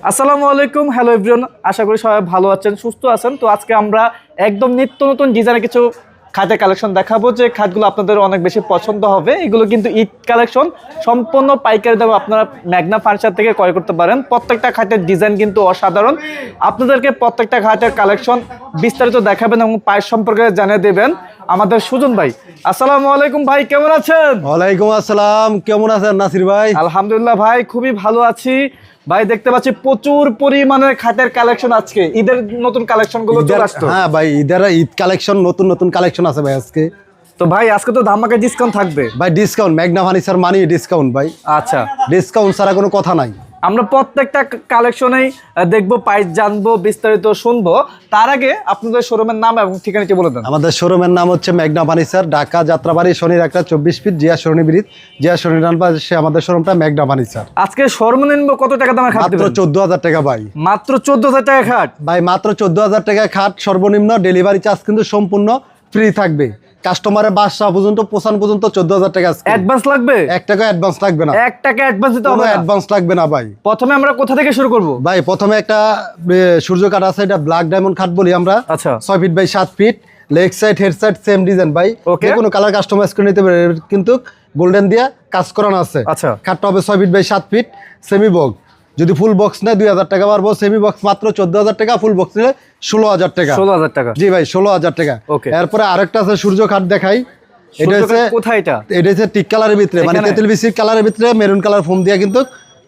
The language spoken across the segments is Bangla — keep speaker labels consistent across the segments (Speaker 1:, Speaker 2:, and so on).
Speaker 1: আসসালামু আলাইকুম, হ্যালো এভরিওয়ান। আশা করি সবাই ভালো আছেন, সুস্থ আছেন। তো আজকে আমরা একদম নিত্য নতুন ডিজাইনের কিছু খাটের কালেকশন দেখাবো, যে খাটগুলো আপনাদের অনেক বেশি পছন্দ হবে। এগুলো কিন্তু ঈদ কালেকশন, সম্পূর্ণ পাইকারি দামে আপনারা ম্যাগনা ফার্নিচার থেকে ক্রয় করতে পারেন। প্রত্যেকটা খাটের ডিজাইন কিন্তু অসাধারণ। আপনাদেরকে প্রত্যেকটা খাটের কালেকশন বিস্তারিত দেখাবেন এবং প্রাইস সম্পর্কে জানিয়ে দেবেন আমাদের সুজন ভাই। আসসালামু আলাইকুম ভাই, কেমন আছেন?
Speaker 2: ওয়ালাইকুম আসসালাম, কেমন আছেন নাসির ভাই?
Speaker 1: আলহামদুলিল্লাহ ভাই, খুবই ভালো আছি ভাই। দেখতে পাচ্ছি প্রচুর পরিমাণে খাটের কালেকশন, আজকে ঈদের নতুন কালেকশন গুলো চলে আসতো।
Speaker 2: হ্যাঁ ভাই, ঈদ কালেকশন, নতুন কালেকশন আছে ভাই আজকে।
Speaker 1: তো ভাই আজকে তো ধামাকা ডিসকাউন্ট থাকবে
Speaker 2: ভাই। ডিসকাউন্ট, ম্যাগনা ফার্নিচার মানি ডিসকাউন্ট ভাই।
Speaker 1: আচ্ছা,
Speaker 2: ডিসকাউন্ট ছাড়া কোনো কথা নাই।
Speaker 1: আমরা প্রত্যেকটা কালেকশনেই দেখবো, প্রাইস জানবো, বিস্তারিত শুনবো। তার আগে আপনাদের শোরুমের নাম এবং ঠিকানাটি বলে দেন।
Speaker 2: আমাদের শোরুমের নাম হচ্ছে ম্যাগনা ফার্নিচার, ঢাকা যাত্রাবাড়ি শনির একটা 24 ফিট জিয়া সরণি ব্রিজ, জিয়া সরণি ডান পাশে আমাদের শোরুমটা ম্যাগনা ফার্নিচার।
Speaker 1: আজকে সর্বনিম্ন কত টাকা দামের খাট
Speaker 2: মাত্র
Speaker 1: দিবেন?
Speaker 2: 14,000 টাকা ভাই।
Speaker 1: মাত্র 14,000 টাকা খাট
Speaker 2: ভাই, মাত্র 14,000 টাকা খাট সর্বনিম্ন। ডেলিভারি চার্জ কিন্তু সম্পূর্ণ ফ্রি থাকবে। কাস্টমারের বাসা পর্যন্ত পৌঁছানো পর্যন্ত 14,000 টাকা।
Speaker 1: অ্যাডভান্স লাগবে?
Speaker 2: 1 টাকা অ্যাডভান্স লাগবে না।
Speaker 1: 1 টাকা অ্যাডভান্স দিতে হবে?
Speaker 2: অ্যাডভান্স লাগবে না ভাই।
Speaker 1: প্রথমে আমরা কোথা থেকে শুরু করব?
Speaker 2: ভাই প্রথমে একটা সূর্য কাঠ আছে, এটা ব্ল্যাক ডায়মন্ড খাট বলি আমরা।
Speaker 1: আচ্ছা,
Speaker 2: 6 feet by 7 feet, leg side head side same design ভাই।
Speaker 1: Okay.
Speaker 2: যে কোনো কালার কাস্টমাইজ করে নিতে পারে, কিন্তু গোল্ডেন দিয়া কাজ করানো আছে।
Speaker 1: আচ্ছা।
Speaker 2: খাটটা হবে 6 feet by 7 feet, semi box. যদি ফুল বক্স নেয় 2,000 টাকা পারবো, সেমি বক্স মাত্র 14,000 টাকা, ফুল বক্স নিলে 16,000 টাকা।
Speaker 1: 16,000 টাকা।
Speaker 2: জি ভাই, 16,000 টাকা।
Speaker 1: Okay.
Speaker 2: এরপরে আরেকটা আছে সূর্য খাট দেখাই। এটা হচ্ছে
Speaker 1: কোথায় এটা?
Speaker 2: এটা হচ্ছে টিক কালারের ভিতরে, মানে
Speaker 1: এখানে?
Speaker 2: তেঁতুল বিচির কালারের ভিতরে মেরুন কালার ফোম দিয়ে কিন্তু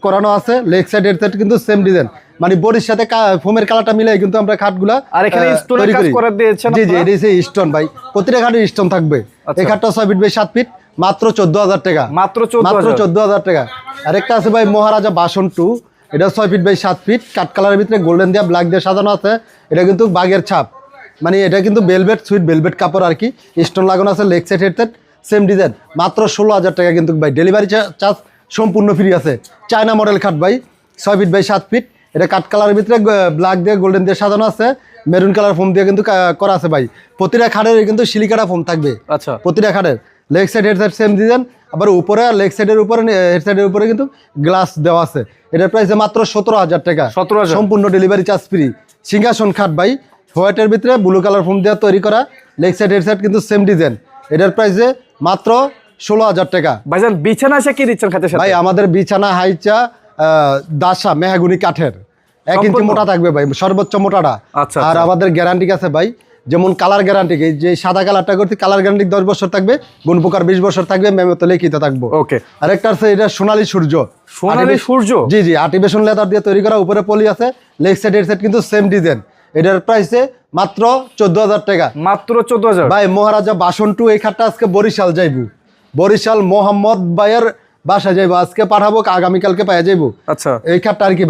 Speaker 2: করানো আছে। লেগ সাইড হেড সাইড কিন্তু সেম ডিজাইন, মানে বডির সাথে ফোমের কালারটা মিলে কিন্তু আমরা খাটগুলা
Speaker 1: আর এখানে স্টোনের কাজ করে দিয়েছেন
Speaker 2: জি জি,
Speaker 1: আপনারা?
Speaker 2: এটা হচ্ছে স্টোন ভাই, প্রতিটা খাটে স্টোন থাকবে।
Speaker 1: আচ্ছা।
Speaker 2: এই খাটটা 6 ফিট বাই 7 ফিট, মাত্র 14,000 টাকা।
Speaker 1: মাত্র
Speaker 2: মাত্র
Speaker 1: 14,000
Speaker 2: 14,000 টাকা। আরেকটা আছে ভাই মহারাজা বাসন 2, এটা 6 ফিট বাই 7 ফিট, কাঠ কালারের ভিতরে গোল্ডেন দিয়ে ব্ল্যাক দিয়ে সাজানো আছে। এটা কিন্তু বাগের ছাপ, মানে এটা কিন্তু ভেলভেট, সুইট ভেলভেট কাপড় আর কি, স্টোন লাগানো আছে। Leg side head side same design, মাত্র 16,000 টাকা কিন্তু ভাই। ডেলিভারি চার্জ সম্পূর্ণ ফ্রি আছে। চায়না মডেল খাট ভাই, 6 ফিট বাই 7 ফিট, এটা কাঠ কালারের ভিতরে ব্ল্যাক দিয়ে গোল্ডেন দিয়ে সাজানো আছে, মেরুন কালার ফোম দিয়ে কিন্তু করা আছে ভাই। প্রতিটা খাটের কিন্তু সিলিকাটা ফোম থাকবে।
Speaker 1: আচ্ছা,
Speaker 2: প্রতিটা খাটের leg side head side same design, আবার উপরে লেগ সাইডের উপরে হেড সাইডের উপরে কিন্তু গ্লাস দেওয়া আছে। এটার প্রাইস মাত্র 17,000 টাকা।
Speaker 1: 17,000
Speaker 2: সম্পূর্ণ ডেলিভারি চার্জ ফ্রি। সিংহাসন খাট ভাই, হোয়াইটের ভিতরে ব্লু কালার ফোম দিয়ে তৈরি করা, লেগ সাইড হেড সাইড কিন্তু সেম ডিজাইন। এটার প্রাইসে মাত্র 16,000 টাকা।
Speaker 1: ভাইজান বিছানা এসে কি দিচ্ছেন খাটের সাথে?
Speaker 2: ভাই আমাদের বিছানা হাইচা দাসা মেহাগুনি কাঠের, 1 ইঞ্চি
Speaker 1: সম্পূর্ণ?
Speaker 2: মোটা থাকবে ভাই, সর্বোচ্চ মোটাটা।
Speaker 1: আচ্ছা,
Speaker 2: আর
Speaker 1: আচ্ছা।
Speaker 2: আমাদের গ্যারান্টি আছে ভাই, যেমন কালার গ্যারান্টি, যে সাদা কালারটা করতে কালার গ্যারান্টি 10 বছর থাকবে, গুণ প্রকার 20 বছর থাকবে, মেমোতে লিখিত থাকবো।
Speaker 1: ওকে।
Speaker 2: আরেকটা আছে এটা সোনালী সূর্য।
Speaker 1: সোনালী সূর্য?
Speaker 2: জি জি, আর্টিফিশিয়াল লেদার দিয়ে তৈরি করা, উপরে পলি আছে, লেগ সাইড হেড সাইড কিন্তু সেম ডিজাইন। এটার প্রাইসে মাত্র 14,000 টাকা।
Speaker 1: মাত্র 14,000
Speaker 2: ভাই মহারাজা বাসন 2, এই খাটটা আজকে বরিশাল যাইবো, বরিশাল মোহাম্মদ ভাইয়ের বাসা যাইবো, আজকে পাঠাবো, আগামীকালকে পাইয়া যাইবো।
Speaker 1: আচ্ছা,
Speaker 2: এই খাটটা আর কি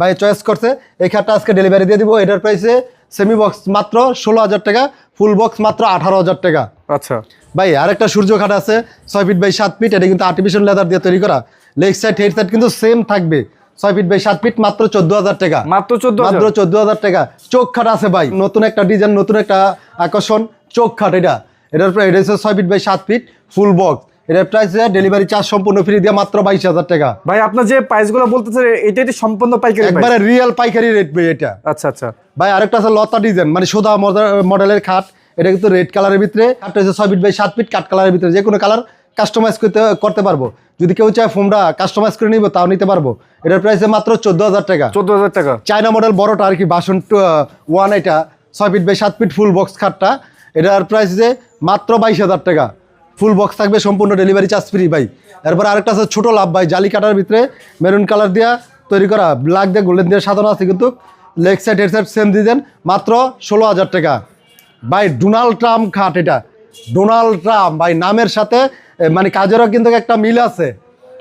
Speaker 2: ভাই চয়েস করছে, এই খাটটা আজকে ডেলিভারি দিয়ে দিব। এটার প্রাইসে সেমি বক্স মাত্র 16,000 টাকা, ফুল বক্স মাত্র 18,000 টাকা।
Speaker 1: আচ্ছা
Speaker 2: ভাই আরেকটা সূর্য খাট আছে 6 ফিট বাই 7 ফিট, এটা কিন্তু আর্টিফিশিয়াল লেদার দিয়ে তৈরি করা, লেগ সাইড হেড সাইড কিন্তু সেম থাকবে। 6 ফিট বাই 7 ফিট, মাত্র 14,000 টাকা।
Speaker 1: মাত্র 14,000?
Speaker 2: মাত্র 14,000 টাকা। চোখ খাট আছে ভাই, নতুন একটা ডিজাইন, নতুন একটা আকর্ষণ, চোখ খাট। এটা হচ্ছে 6 feet by 7 feet, full box. এটার প্রাইস ডেলিভারি চার্জ সম্পূর্ণ ফ্রি দিয়ে মাত্র 22,000 টাকা।
Speaker 1: ভাই আপনার যে প্রাইসগুলো বলতেছেন এটা সম্পূর্ণ পাইকারি প্রাইস?
Speaker 2: একবারে রিয়েল পাইকারি রেট ভাই এটা।
Speaker 1: আচ্ছা আচ্ছা
Speaker 2: ভাই আরেকটা আছে লতা ডিজাইন, মানে সোদা মডেলের খাট, এটা কিন্তু রেড কালারের ভিতরে, খাটটা হচ্ছে 6 ফিট বাই 7 ফিট, কাঠ কালারের ভিতরে, যে কোনো কালার কাস্টমাইজ করতে পারবো। যদি কেউ চায় ফোমটা কাস্টমাইজ করে নিব, তাও নিতে পারবো। এটার প্রাইস মাত্র 14,000 টাকা।
Speaker 1: 14,000 টাকা।
Speaker 2: চায়না মডেল বড়টা আর কি, বাসন 1, এটা 6 feet by 7 feet full box খাটটা, এটার প্রাইস মাত্র 22,000 টাকা। ফুল বক্স থাকবে, সম্পূর্ণ ডেলিভারি চার্জ ফ্রি ভাই। এরপর আরেকটা আছে ছোটো লাভ ভাই, জালি কাটার ভিতরে মেরুন কালার দিয়া তৈরি করা, ব্ল্যাক দিয়ে গোল্ডেন দিয়ে সাজানো আছে, কিন্তু leg side head side same design, মাত্র 16,000 টাকা। ভাই ডোনাল্ড ট্রাম্প খাট, এটা ডোনাল্ড ট্রাম্প ভাই নামের সাথে মানে কাজেরও কিন্তু একটা মিল আছে।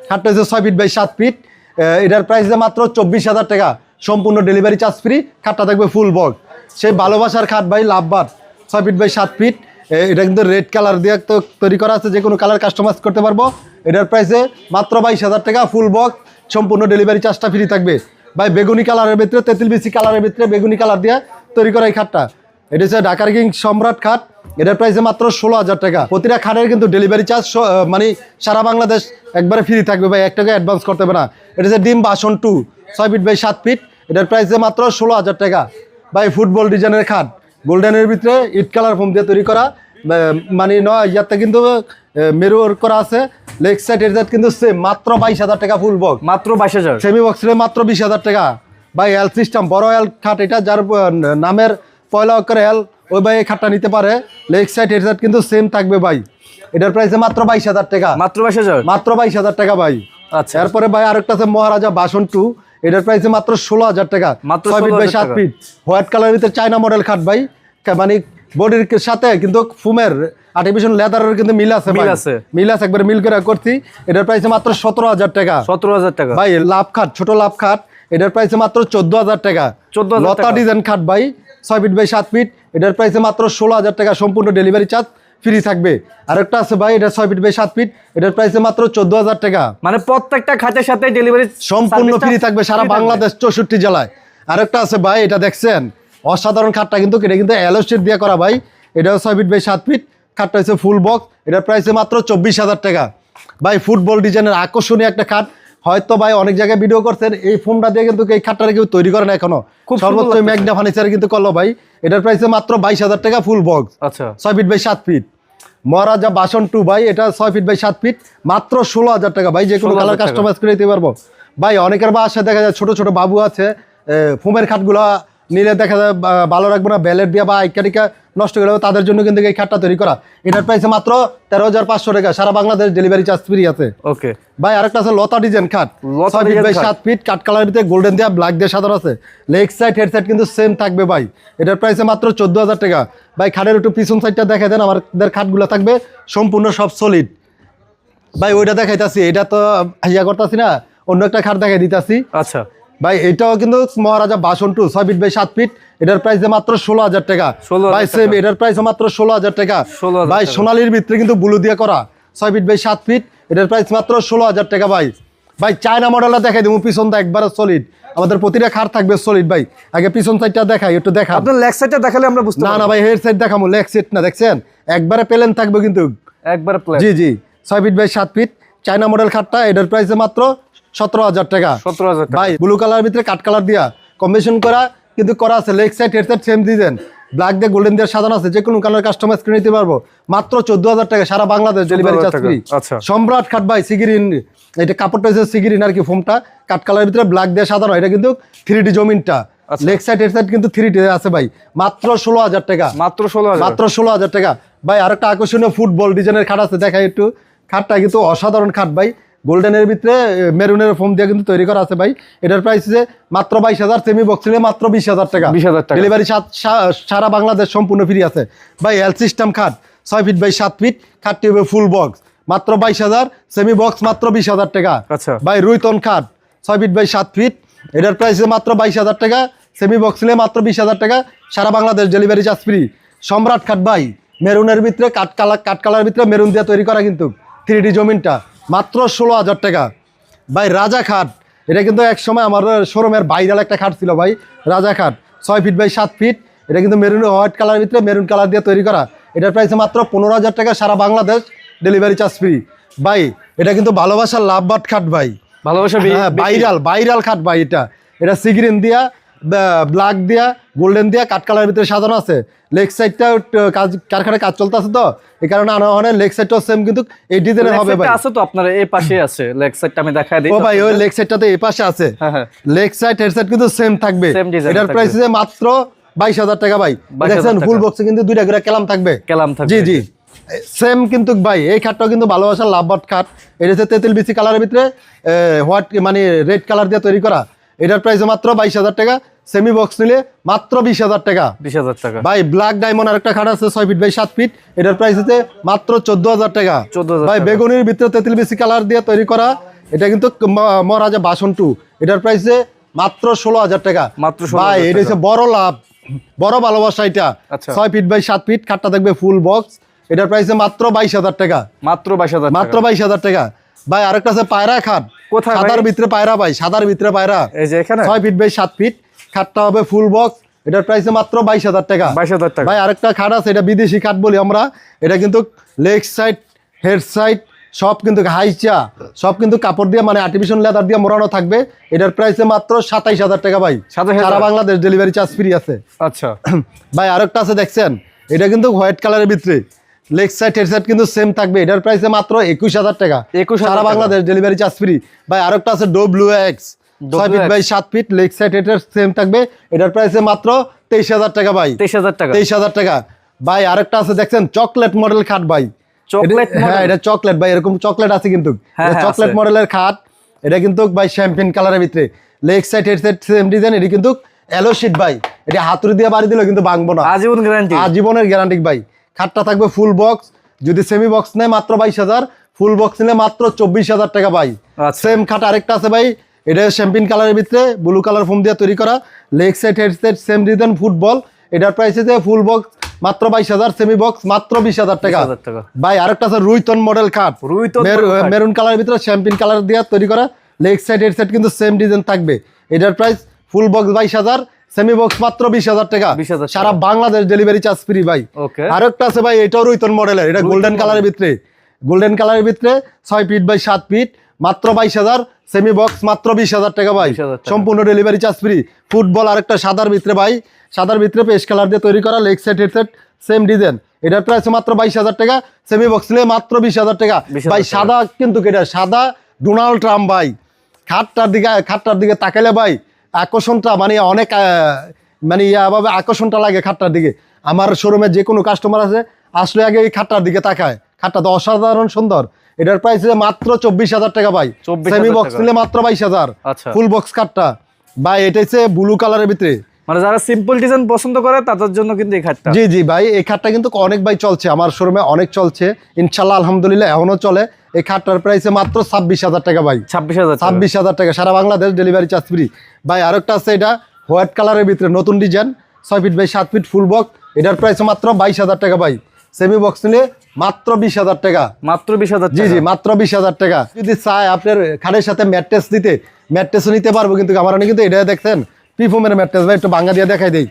Speaker 2: খাটটা হচ্ছে 6 ফিট বাই 7 ফিট, এটার প্রাইস মাত্র 24,000 টাকা, সম্পূর্ণ ডেলিভারি চার্জ ফ্রি। খাটটা থাকবে ফুল বক্স, সেই ভালোবাসার খাট ভাই, লাভবার 6 ফিট বাই 7 ফিট, এটা কিন্তু রেড কালার দিয়ে তো তৈরি করা আছে, যে কোনো কালার কাস্টমাইজ করতে পারবো। এটার প্রাইসে মাত্র 22,000 টাকা, ফুল বক্স, সম্পূর্ণ ডেলিভারি চার্জটা ফ্রি থাকবে ভাই। বেগুনি কালারের ভিতরে, তেঁতুল বিচি কালারের ভিতরে বেগুনি কালার দিয়ে তৈরি করা এই খাটটা, এটা হচ্ছে ঢাকার কিং সম্রাট খাট। এটার প্রাইসে মাত্র 16,000 টাকা। প্রতিটা খাটের কিন্তু ডেলিভারি চার্জ মানে সারা বাংলাদেশ একবারে ফ্রি থাকবে ভাই, 1 টাকা অ্যাডভান্স করতে হবে না। এটা হচ্ছে ডিম বাসন 2, 6 ফিট বাই 7 ফিট, এটার প্রাইস মাত্র 16,000 টাকা। ভাই ফুটবল ডিজাইনের খাট গোল্ডেনের ভিতরে ইট কালার ফোম দিয়ে তৈরি করা, মানে নয় ইয়াতে কিন্তু মেরুর করা আছে। লেগ সাইড এর কিন্তু সেম মাত্র 22,000 টাকা ফুল বক্স,
Speaker 1: মাত্র 22,000।
Speaker 2: সেমি বক্স মাত্র 20,000 টাকা। ভাই এল সিস্টেম বড় এল খাট, এটা যার নামের পয়লা অক্ষরে এল ওই ভাই এই খাটটা নিতে পারে। লেগ সাইড এর কিন্তু সেম থাকবে ভাই। এটার প্রাইস মাত্র 22,000 টাকা,
Speaker 1: মাত্র 22,000,
Speaker 2: মাত্র 22,000 টাকা ভাই।
Speaker 1: আচ্ছা
Speaker 2: এরপরে ভাই আরেকটা আছে মহারাজা বাসন 2, এটার প্রাইস মাত্র 16,000 টাকা,
Speaker 1: মাত্র
Speaker 2: 6 ফিট বাই 7
Speaker 1: 16,000
Speaker 2: ফিট হোয়াইট কালারের ভিতরে চায়না মডেল খাট ভাই। মানে বডির সাথে কিন্তু ফুমের আর্টিফিশিয়াল লেদারের কিন্তু মিল আছে, মিল আছে একবার মিল করে করছি। এটার প্রাইস মাত্র 17,000 টাকা,
Speaker 1: 17,000 টাকা
Speaker 2: ভাই। লাভ খাট ছোট লাভ খাট, এটার প্রাইস মাত্র 14,000 টাকা।
Speaker 1: 14,000
Speaker 2: লতা ডিজাইন খাট ভাই 6 ফিট বাই 7 ফিট, এটার প্রাইস মাত্র 16,000 টাকা, সম্পূর্ণ ডেলিভারি চার্জ ফ্রি থাকবে। আরেকটা আছে ভাই, এটা 6 ফিট বাই 7 ফিট, এটার প্রাইস মাত্র 14,000 টাকা।
Speaker 1: মানে প্রত্যেকটা খাটের সাথে ডেলিভারি
Speaker 2: সম্পূর্ণ ফ্রি থাকবে সারা বাংলাদেশ 64 জেলায়। আরেকটা আছে ভাই, এটা দেখছেন অসাধারণ খাটটা, কিন্তু এটা কিন্তু অ্যালো শীট দিয়ে করা ভাই। এটাও 6 ফিট বাই 7 ফিট, খাটটা হচ্ছে ফুল বক্স, এটার প্রাইস মাত্র 24,000 টাকা। ভাই ফুটবল ডিজাইনের আকর্ষণীয় একটা খাট, হয়তো ভাই অনেক জায়গায় ভিডিও করছেন, এই ফোমটা দিয়ে কিন্তু এই খাটটা কেউ তৈরি করে না এখনো, সর্বোচ্চ ম্যাগনা ফার্নিচার কিন্তু করলো ভাই। এটার প্রাইস মাত্র 22,000 টাকা ফুল বক্স,
Speaker 1: আচ্ছা
Speaker 2: 6 ফিট বাই 7 ফিট। মহারাজা বাসন 2 ভাই, এটা 6 ফিট বাই 7 ফিট, মাত্র 16,000 টাকা ভাই। যে কোনো কালার কাস্টমাইজ করে দিতে পারবো ভাই। অনেকের বাসায় দেখা যায় ছোট ছোট বাবু আছে, ফোমের খাটগুলো নিলে দেখা যায় ভালো রাখবো না, ব্যালেট দিয়ে বা আইকারিকা নষ্ট করে দেবো, তাদের জন্য কিন্তু এই খাটটা তৈরি করা। এটার প্রাইস মাত্র 13,500 টাকা, সারা বাংলাদেশ ডেলিভারি চার্জ ফ্রি আছে।
Speaker 1: ওকে
Speaker 2: ভাই আরেকটা আছে লতা ডিজাইন খাট, 6 ফিট বাই 7 ফিট, কাট কালার ভিতরে গোল্ডেন দিয়া ব্ল্যাক দিয়ে সাদা আছে। লেগ সাইড হেড সাইড কিন্তু সেম থাকবে ভাই। এটার প্রাইস মাত্র 14,000 টাকা। ভাই খাটের একটু পিছন সাইডটা দেখাই দেন, আমাদের খাটগুলো থাকবে সম্পূর্ণ সব সলিড ভাই। ওইটা দেখাইতাছি, এটা তো ইয়া করতেছি না, অন্য একটা খাট দেখাই দিতাছি।
Speaker 1: আচ্ছা
Speaker 2: ভাই এটাও কিন্তু মহারাজা বাসন 2 6 ফিট বাই 7 ফিট, এটার প্রাইস মাত্র 16,000 টাকা ভাই। সেম এটার প্রাইস মাত্র 16,000 টাকা ভাই। সোনালীর ভিতরে কিন্তু ব্লু দিয়ে করা 6 ফিট বাই 7 ফিট, এটার প্রাইস মাত্র 16,000 টাকা ভাই। ভাই চায়না মডেলটা দেখাই দেবো, পিছনটা একবারে সলিড, আমাদের প্রতিটা খাট থাকবে সলিড ভাই। আগে পিছন সাইডটা দেখাই, একটু দেখা।
Speaker 1: আপনার লেগ সাইডটা দেখালে আমরা বুঝতে
Speaker 2: না না ভাই, হেড সাইড দেখাবো, লেগ সাইড না, দেখছেন একবারে প্লেন থাকবে কিন্তু,
Speaker 1: একবারে প্লেন।
Speaker 2: জি জি 6 feet by 7 feet China model খাটটা, এটার প্রাইস মাত্র 17,000 টাকা
Speaker 1: 17,000 টাকা
Speaker 2: ভাই। ব্লু কালার ভিতরে কাট কালার দিয়া কম্বিনেশন করা কিন্তু করা আছে। Leg side head side same design, black দিয়ে গোল্ডেন দিয়ে সাজানো আছে। যে কোনো কালার কাস্টমাইজ করে নিতে পারবো, মাত্র 14,000 টাকা, সারা বাংলাদেশ ডেলিভারি চার্জ ফ্রি।
Speaker 1: আচ্ছা
Speaker 2: সম্রাট খাট ভাই সিগিরিন, এটা কাপড়টা হচ্ছে সিগিরিন আর কি, ফোমটা কাট কালার ভিতরে ব্ল্যাক দিয়ে সাজানো, এটা কিন্তু 3D জমিনটা। লেগ সাইড হেড সাইড কিন্তু 3D আছে ভাই, মাত্র 16,000 টাকা,
Speaker 1: মাত্র 16,000,
Speaker 2: মাত্র 16,000 টাকা ভাই। আরেকটা আকর্ষণীয় ফুটবল ডিজাইনের খাট আছে, দেখাই একটু। খাটটা কিন্তু অসাধারণ খাট ভাই, গোল্ডেনের ভিতরে মেরুনের ফোম দিয়ে কিন্তু তৈরি করা আছে ভাই। এটার প্রাইস যে মাত্র 22,000, সেমি বক্স নিলে মাত্র 20,000 টাকা,
Speaker 1: 20,000 টাকা
Speaker 2: ডেলিভারি সারা বাংলাদেশ সম্পূর্ণ ফ্রি আছে ভাই। এল সিস্টেম খাট 6 ফিট বাই 7 ফিট, খাটটি হবে ফুল বক্স, মাত্র 22,000, সেমি বক্স মাত্র 20,000 টাকা।
Speaker 1: আচ্ছা
Speaker 2: ভাই রুইতন খাট 6 ফিট বাই 7 ফিট, এটার প্রাইস মাত্র 22,000 টাকা, সেমি বক্স নিলে মাত্র 20,000 টাকা, সারা বাংলাদেশ ডেলিভারি চার্জ ফ্রি। সম্রাট খাট ভাই মেরুনের ভিতরে কাট কালার ভিতরে মেরুন দিয়ে তৈরি করা কিন্তু 3D জমিনটা, মাত্র 16,000 টাকা ভাই। রাজা খাট, এটা কিন্তু এক সময় আমার শোরুমের ভাইরাল একটা খাট ছিল ভাই। রাজা খাট 6 ফিট বাই 7 ফিট, এটা কিন্তু মেরুন হোয়াইট কালার ভিতরে মেরুন কালার দিয়ে তৈরি করা, এটার প্রাইস মাত্র 15,000 টাকা, সারা বাংলাদেশ ডেলিভারি চার্জ ফ্রি ভাই। এটা কিন্তু ভালোবাসার লাভবাট খাট ভাই,
Speaker 1: ভালোবাসা
Speaker 2: ভাইরাল খাট ভাই। এটা সিগ্রিন দিয়া ব্ল্যাক দিয়া গোল্ডেন দিয়া কাট কালার ভিতরে সাজানো আছে। লেগ সাইডটা কাজ কারখানায় কাজ চলতে আছে, তো এই কারণে আনা হয়। লেগ সাইডটাও সেম কিন্তু এই ডিজাইনের হবে ভাই।
Speaker 1: আছে তো আপনার এই পাশে আছে লেগ সাইডটা, আমি দেখাই দিই।
Speaker 2: ও ভাই ওই লেগ সাইডটা তো এই পাশে আছে, লেগ সাইড হেড সাইড কিন্তু সেম থাকবে। এটার প্রাইস যে মাত্র 22,000 টাকা ভাই। দেখছেন ফুল বক্সে কিন্তু দুইটা করে কেলাম থাকবে, জি জি সেম কিন্তু ভাই। এই খাটটাও কিন্তু ভালোবাসার লাভবাট খাট, এটা হচ্ছে তেঁতুল বিচি কালারের ভিতরে হোয়াইট মানে রেড কালার দিয়ে তৈরি করা। এটার প্রাইস মাত্র 22,000 টাকা, সেমি বক্স নিলে মাত্র 20,000 টাকা,
Speaker 1: 20,000 টাকা
Speaker 2: ভাই। ব্ল্যাক ডায়মন্ড আরেকটা খাট আছে 6 ফিট বাই 7 ফিট, এটার প্রাইস হচ্ছে মাত্র 14,000 টাকা ভাই। বেগুনির ভিতরে তেঁতুল বিচি কালার দিয়ে তৈরি করা, এটা কিন্তু মহারাজা বাসন 2, এটার প্রাইস মাত্র 16,000 টাকা ভাই। এটা হচ্ছে বড় লাভ, বড় ভালোবাসা। এটা 6 ফিট বাই 7 ফিট, খাটটা দেখবে ফুল বক্স, এটার প্রাইস মাত্র 22,000 টাকা,
Speaker 1: মাত্র 22,000,
Speaker 2: মাত্র 22,000 টাকা ভাই। আরেকটা আছে পায়রা খাট,
Speaker 1: কোথায়
Speaker 2: সাদার ভিতরে পায়রা ভাই, সাদার ভিতরে পায়রা,
Speaker 1: এই যে এখানে
Speaker 2: 6 ফিট বাই 7 ফিট, খাটটা হবে ফুল বক্স, এটার প্রাইস মাত্র 22,000 টাকা,
Speaker 1: 22,000 টাকা
Speaker 2: ভাই। আরেকটা খাট আছে, এটা বিদেশি খাট বলি আমরা, এটা কিন্তু লেগ সাইড হেড সাইড সব কিন্তু হাইচা, সব কিন্তু কাপড় দিয়ে মানে আর্টিফিশিয়াল লেদার দিয়ে মোড়ানো থাকবে। এটার প্রাইসে মাত্র 27,000 টাকা ভাই।
Speaker 1: 27,000
Speaker 2: সারা বাংলাদেশ ডেলিভারি চার্জ ফ্রি আছে।
Speaker 1: আচ্ছা
Speaker 2: ভাই আরেকটা আছে দেখছেন, এটা কিন্তু হোয়াইট কালারের ভিতরে, লেগ সাইড হেড সাইড কিন্তু সেম থাকবে। এটার প্রাইসে মাত্র 21,000 টাকা।
Speaker 1: 21,000
Speaker 2: সারা
Speaker 1: টাকা।
Speaker 2: Bangladesh delivery charge free. ভাই আরেকটা আছে WX 6 feet by 7 feet, leg side head same থাকবে। এটার প্রাইসে মাত্র 23,000 টাকা ভাই।
Speaker 1: 23,000 টাকা।
Speaker 2: 23,000 টাকা। ভাই আরেকটা আছে দেখছেন, চকলেট মডেল খাট ভাই।
Speaker 1: চকলেট
Speaker 2: হ্যাঁ, এটা চকলেট ভাই, এরকম চকলেট আছে কিন্তু।
Speaker 1: হ্যাঁ,
Speaker 2: চকলেট
Speaker 1: আছে।
Speaker 2: মডেলের খাট। এটা কিন্তু ভাই শ্যাম্পেন কালারের ভিতরে, leg side head side same design. এটি কিন্তু এলো শীট ভাই, এটা হাতুড়ি দিয়ে বাড়ি দিলেও কিন্তু ভাঙবো না,
Speaker 1: আজীবন গ্যারান্টি।
Speaker 2: আজীবনের গ্যারান্টি ভাই। খাটটা থাকবে ফুল বক্স, যদি সেমি বক্স নেয় মাত্র 22,000, ফুল বক্স নিলে মাত্র 24,000 টাকা ভাই।
Speaker 1: আচ্ছা।
Speaker 2: সেম খাট আরেকটা আছে ভাই, এটা শ্যাম্পেন কালারের ভিতরে ব্লু কালার ফোম দিয়ে তৈরি করা, leg side head side same design football. এটার প্রাইস আছে ফুল বক্স মাত্র 22,000, সেমি বক্স মাত্র 20,000 টাকা।
Speaker 1: 20,000 টাকা।
Speaker 2: ভাই আরেকটা আছে রুইতন মডেল খাট,
Speaker 1: রুইতন মডেল খাট।
Speaker 2: মেরুন কালারের ভিতরে শ্যাম্পেন কালার দিয়ে তৈরি করা, লেগ সাইড হেড সাইড কিন্তু সেম ডিজাইন থাকবে। এটার price full box 22,000, semi box মাত্র 20,000 টাকা।
Speaker 1: 20,000 টাকা।
Speaker 2: সারা বাংলাদেশ ডেলিভারি চার্জ ফ্রি ভাই।
Speaker 1: ওকে।
Speaker 2: আরেকটা আছে ভাই, এটাও রুইতন মডেলের, এটা গোল্ডেন কালারের ভিতরে, গোল্ডেন কালারের ভিতরে 6 ফিট বাই 7 ফিট, মাত্র 22,000, সেমি বক্স মাত্র 20,000 টাকা ভাই।
Speaker 1: 20,000 টাকা।
Speaker 2: সম্পূর্ণ ডেলিভারি চার্জ ফ্রি। ফুটবল আরেকটা সাদার ভিতরে ভাই, সাদার ভিতরে পেস্ট কালার দিয়ে তৈরি করা, leg side head side same design. এটার প্রাইস মাত্র 22,000 টাকা, সেমি বক্স নিলে মাত্র 20,000 টাকা
Speaker 1: 20,000
Speaker 2: ভাই।
Speaker 1: টাকা।
Speaker 2: সাদা কিন্তু এটা সাদা ডোনাল্ড ট্রাম্প ভাই। খাটটার দিকে তাকালে ভাই আকর্ষণটা মানে অনেক মানে ইয়াভাবে আকর্ষণটা লাগে খাটটার দিকে। আমার শোরুমে যে কোনো কাস্টমার আছে আসলে আগে এই খাটটার দিকে তাকায়। খাটটা তো অসাধারণ সুন্দর। এটার প্রাইস মাত্র 24,000 টাকা ভাই।
Speaker 1: 24,000
Speaker 2: সেমি বক্স
Speaker 1: টাকা।
Speaker 2: নিলে মাত্র 22,000।
Speaker 1: আচ্ছা।
Speaker 2: ফুল বক্স খাটটা ভাই, এটা হচ্ছে ব্লু কালারের ভিতরে।
Speaker 1: মানে যারা সিম্পল ডিজাইন পছন্দ করে তাদের জন্য কিন্তু এই খাটটা।
Speaker 2: জি জি ভাই, এই খাটটা কিন্তু অনেক ভাই চলছে, আমার শোরুমে অনেক চলছে ইনশাল্লাহ, আলহামদুলিল্লাহ এখনো চলে। এই খাটটার প্রাইসে মাত্র 26,000 টাকা ভাই।
Speaker 1: 26,000 টাকা।
Speaker 2: 26,000 টাকা, সারা বাংলাদেশ ডেলিভারি চার্জ ফ্রি ভাই। আরেকটা আছে, এটা হোয়াইট কালারের ভিতরে নতুন design, 6 feet by 7 feet full box. এটার প্রাইস মাত্র 22,000 টাকা ভাই। সেমি বক্স নিলে মাত্র 20,000 টাকা।
Speaker 1: মাত্র 20,000
Speaker 2: জি
Speaker 1: টাকা।
Speaker 2: জি, মাত্র 20,000 টাকা। যদি চায় আপনার খাটের সাথে ম্যাট্রেস দিতে, ম্যাট্রেসও নিতে পারবো, কিন্তু আমার কিন্তু এটা দেখছেন পিফোমের ম্যাট্রেস ভাই, একটু ভাঙা দিয়ে দেখাই দেই।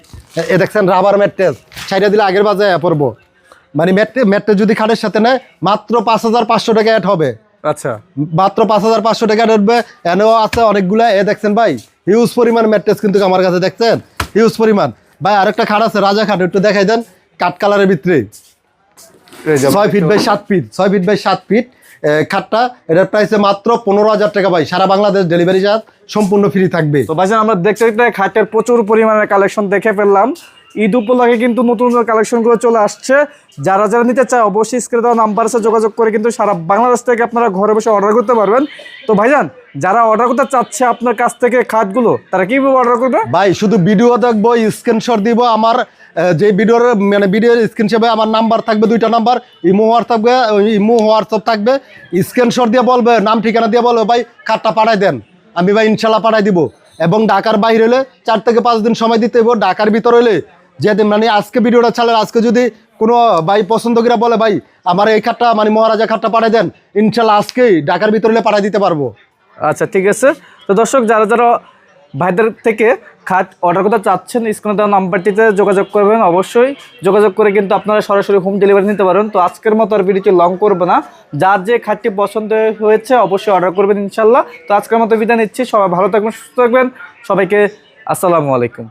Speaker 2: এ দেখছেন রাবার ম্যাট্রেস, ছাইটা দিলে আগের বাজায় পড়বো। মানে ম্যাট্রেস যদি খাটের সাথে নেয় মাত্র 5,500 টাকা অ্যাড হবে।
Speaker 1: আচ্ছা।
Speaker 2: মাত্র 5,500 টাকা উঠবে। এনেও আছে অনেকগুলা, এ দেখছেন ভাই হিউজ পরিমাণ ম্যাট্রেস কিন্তু আমার কাছে, দেখছেন হিউজ পরিমাণ ভাই। আরেকটা খাট আছে রাজা খাট, একটু দেখাই দেন, কাঠ কালারের ভিতরে 6 feet by 7 feet, 6 feet by 7 feet খাটটা। এটার প্রাইসে মাত্র 15,000 টাকা ভাই। সারা বাংলাদেশ ডেলিভারি চার্জ সম্পূর্ণ ফ্রি থাকবে।
Speaker 1: তো ভাইজান আমরা দেখতে দেখতে খাটের প্রচুর পরিমাণে কালেকশন দেখে ফেললাম। ঈদ উপলক্ষে কিন্তু নতুন কালেকশনগুলো চলে আসছে। যারা যারা নিতে চায় অবশ্যই স্ক্রিনে দেওয়া নাম্বার আছে, যোগাযোগ করে কিন্তু সারা বাংলাদেশ থেকে আপনারা ঘরে বসে অর্ডার করতে পারবেন। তো ভাইজান যারা অর্ডার করতে চাচ্ছে আপনার কাছ থেকে খাটগুলো, তারা কিভাবে অর্ডার করবে?
Speaker 2: ভাই শুধু ভিডিও দেখবো, স্ক্রিনশট দিব। আমার যে ভিডিওর মানে ভিডিওর স্ক্রিনশটে আমার নাম্বার থাকবে, 2টা নাম্বার, ইমো হোয়াটসঅ্যাপ থাকবে। স্ক্রিনশট দিয়ে বলবে, নাম ঠিকানা দিয়ে বলবে ভাই খাটটা পাঠাই দেন, আমি ভাই ইনশাল্লাহ পাঠাই দিব। এবং ঢাকার বাইরে হলে 4 থেকে 5 দিন সময় দিতে হবে। ঢাকার ভিতর হলে যেদিন মানে আজকে ভিডিওটা ছাড়লে, আজকে যদি কোনো ভাই পছন্দ করে বলে ভাই আমার এই খাটটা মানে মহারাজা খাটটা পাঠাই দেন, ইনশাল্লাহ আজকেই ঢাকার ভিতর হলে পাঠাই দিতে পারবো।
Speaker 1: আচ্ছা ঠিক আছে। তো দর্শক যারা যারা ভাইদের থেকে খাট অর্ডার করতে চাচ্ছেন, স্ক্রিনে দেওয়া নাম্বারটিতে যোগাযোগ করবেন। অবশ্যই যোগাযোগ করে কিন্তু আপনারা সরাসরি হোম ডেলিভারি নিতে পারেন। তো আজকের মতো আর ভিডিওটি লং করবো না, যার যে খাটটি পছন্দ হয়েছে অবশ্যই অর্ডার করবেন ইনশাল্লাহ। তো আজকের মতো বিদায় নিচ্ছি, সবাই ভালো থাকবেন, সুস্থ থাকবেন, সবাইকে আসসালামু আলাইকুম।